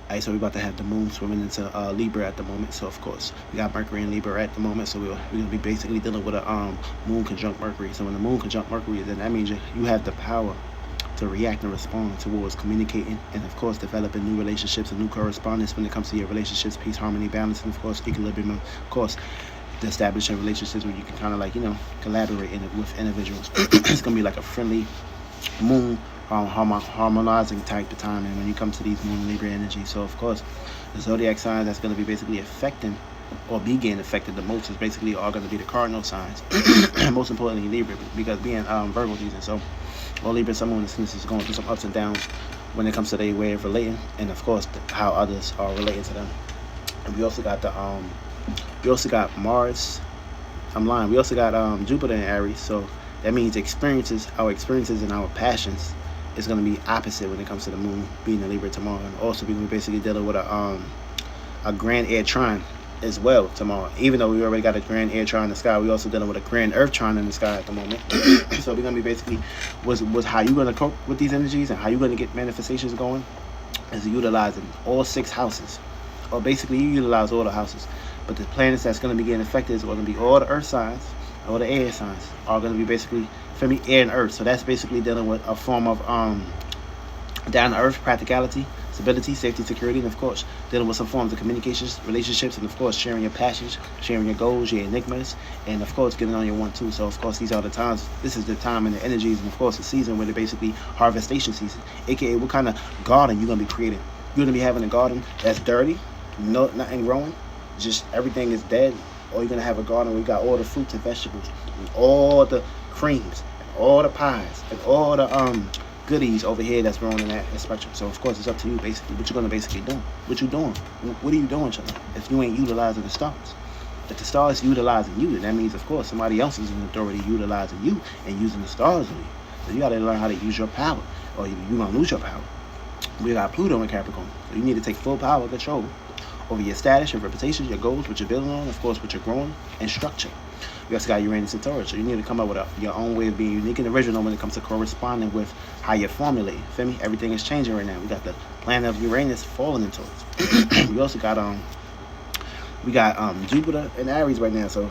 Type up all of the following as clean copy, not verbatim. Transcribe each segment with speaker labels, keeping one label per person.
Speaker 1: Alright, so we're about to have the moon swimming into Libra at the moment. So of course we got Mercury and Libra at the moment. So we're gonna be basically dealing with a moon conjunct Mercury. So when the moon conjunct Mercury, then that means you have the power to react and respond towards communicating and of course developing new relationships and new correspondence when it comes to your relationships, peace, harmony, balance, and of course equilibrium. Of course, the establishing relationships where you can kind of like collaborate with individuals. It's gonna be like a friendly moon harmonizing type of time, and when you come to these moon and Libra energy, so of course the zodiac signs that's going to be basically affecting or begin affected the most is basically all going to be the cardinal signs. Most importantly Libra, because being Virgo season, so all Libra someone in this is going through some ups and downs when it comes to their way of relating, and of course how others are relating to them. And we also got Mars. We also got Jupiter in Aries, so that means our experiences and our passions is going to be opposite when it comes to the moon being in Libra tomorrow. And also we're going to be basically dealing with a grand air trine as well tomorrow. Even though we already got a grand air trine in the sky, we also dealing with a grand earth trine in the sky at the moment. So we're going to be basically was how you going to cope with these energies and how you going to get manifestations going is utilizing all 6 houses, or basically you utilize all the houses, but the planets that's going to be getting affected is going to be all the earth signs, all the air signs are going to be basically for me air and earth. So that's basically dealing with a form of down to earth practicality, stability, safety, security, and of course dealing with some forms of communications, relationships, and of course sharing your passions, sharing your goals, your enigmas, and of course getting on your 1-2. So of course these are the times, this is the time and the energies, and of course the season where they're basically harvestation season, aka what kind of garden you're going to be creating. You're going to be having a garden that's dirty, nothing growing, just everything is dead, or you're going to have a garden where you got all the fruits and vegetables and all the creams and all the pies and all the goodies over here that's growing in that spectrum. So of course it's up to you basically what you're going to basically do. What you doing? What are you doing, children? If you ain't utilizing the stars, if the stars utilizing you, then that means of course somebody else is in authority utilizing you and using the stars on you. So you got to learn how to use your power, or you're going to lose your power. We got Pluto in Capricorn, so you need to take full power control over your status, your reputation, your goals, what you're building on, of course what you're growing, and structure. You also got Uranus and Taurus, so you need to come up with your own way of being unique and original when it comes to corresponding with how you're formulating. Feel me? Everything is changing right now. We got the planet of Uranus falling in Taurus. We also got Jupiter and Aries right now, so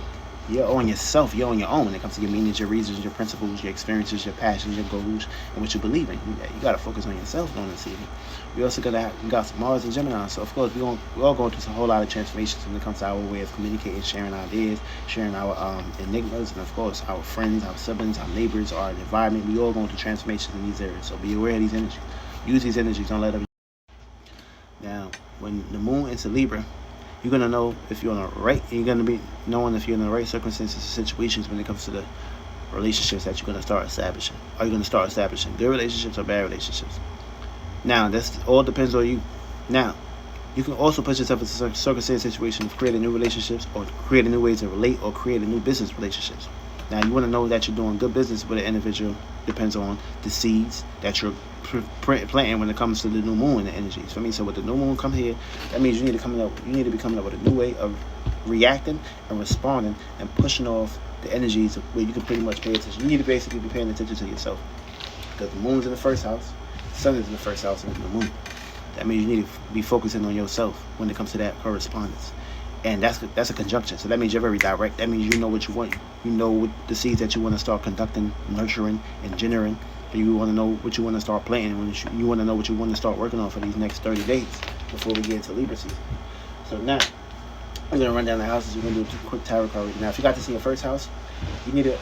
Speaker 1: you're on yourself, you're on your own when it comes to your meanings, your reasons, your principles, your experiences, your passions, your goals, and what you believe in. You got to focus on yourself during this season. We also got Mars and Gemini, so of course we're all going through a whole lot of transformations when it comes to our way of communicating, sharing ideas, sharing our enigmas, and of course our friends, our siblings, our neighbors, our environment. We all going through transformations in these areas, so be aware of these energies. Use these energies, don't let them. Now, when the moon into Libra, you're gonna know if you're on the right. You're gonna be knowing if you're in the right circumstances and situations when it comes to the relationships that you're gonna start establishing. Are you gonna start establishing good relationships or bad relationships? Now, that's all depends on you. Now, you can also put yourself in a circumstance situation of creating new relationships or creating new ways to relate or creating new business relationships. Now, you want to know that you're doing good business with an individual depends on the seeds that you're planting when it comes to the new moon and the energies. For me, so with the new moon come here, that means you need to be coming up with a new way of reacting and responding and pushing off the energies where you can pretty much pay attention. You need to basically be paying attention to yourself, because the moon's in the first house, the sun is in the first house, and the moon. That means you need to be focusing on yourself when it comes to that correspondence. And that's a conjunction. So that means you're very direct. That means you know what you want. You know what the seeds that you want to start conducting, nurturing, and generating. And you want to know what you want to start planting. You want to know what you want to start working on for these next 30 days before we get into Libra season. So now, we're going to run down the houses. We're going to do a quick tarot card reading. Now, if you got to see your first house, you need to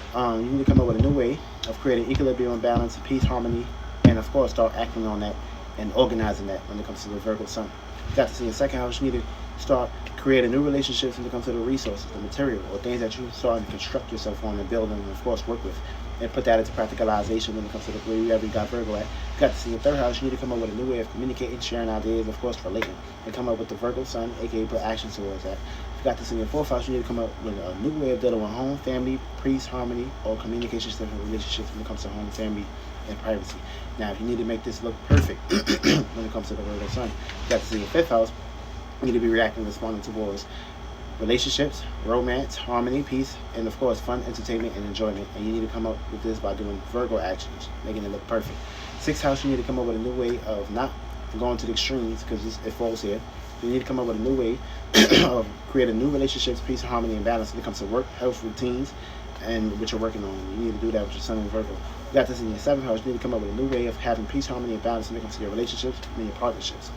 Speaker 1: come up with a new way of creating equilibrium, balance, peace, harmony, and of course start acting on that and organizing that when it comes to the Virgo sun. If you got to see your second house, you need to start creating new relationships when it comes to the resources, the material, or things that you're starting to construct yourself on and build and of course work with, and put that into practicalization when it comes to the wherever you got Virgo at. If you got to see your third house, you need to come up with a new way of communicating, sharing ideas, of course relating, and come up with the Virgo sun, aka put action towards that. If you got to see your fourth house, you need to come up with a new way of dealing with home, family, peace, harmony, or communication, different relationships when it comes to home, family, and privacy. Now, if you need to make this look perfect when it comes to the Virgo sun, you got to see your fifth house. You need to be reacting and responding towards relationships, romance, harmony, peace, and of course fun, entertainment, and enjoyment. And you need to come up with this by doing Virgo actions, making it look perfect. Sixth house, you need to come up with a new way of not going to the extremes because it falls here. You need to come up with a new way of creating new relationships, peace, harmony, and balance when it comes to work, health, routines, and what you're working on. You need to do that with your Sun in Virgo. You got this in your 7th house. You need to come up with a new way of having peace, harmony, and balance when it comes to your relationships and your partnerships.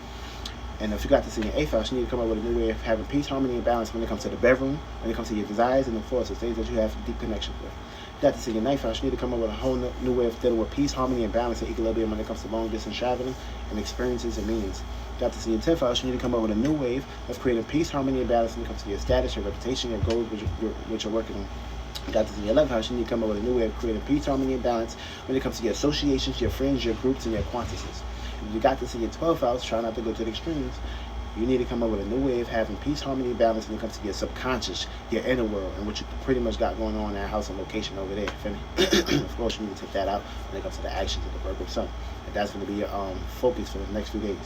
Speaker 1: And if you got this in your 8th house, you need to come up with a new way of having peace, harmony, and balance when it comes to the bedroom, when it comes to your desires and the forces, things that you have deep connections with. You got this in your 9th house, you need to come up with a whole new way of dealing with peace, harmony, and balance and equilibrium when it comes to long distance traveling and experiences and meanings. You got this in your 10th house, you need to come up with a new wave of creating peace, harmony, and balance when it comes to your status, your reputation, your goals, which you're working on. You got this in your 11th house, you need to come up with a new way of creating peace, harmony, and balance when it comes to your associations, your friends, your groups, and your quantities. If you got this in your 12th house, try not to go to the extremes. You need to come up with a new way of having peace, harmony, and balance when it comes to your subconscious, your inner world, and what you pretty much got going on in that house and location over there. Feel me? Of course, you need to take that out when it comes to the actions of the Virgo Sun. And that's going to be your focus for the next few days.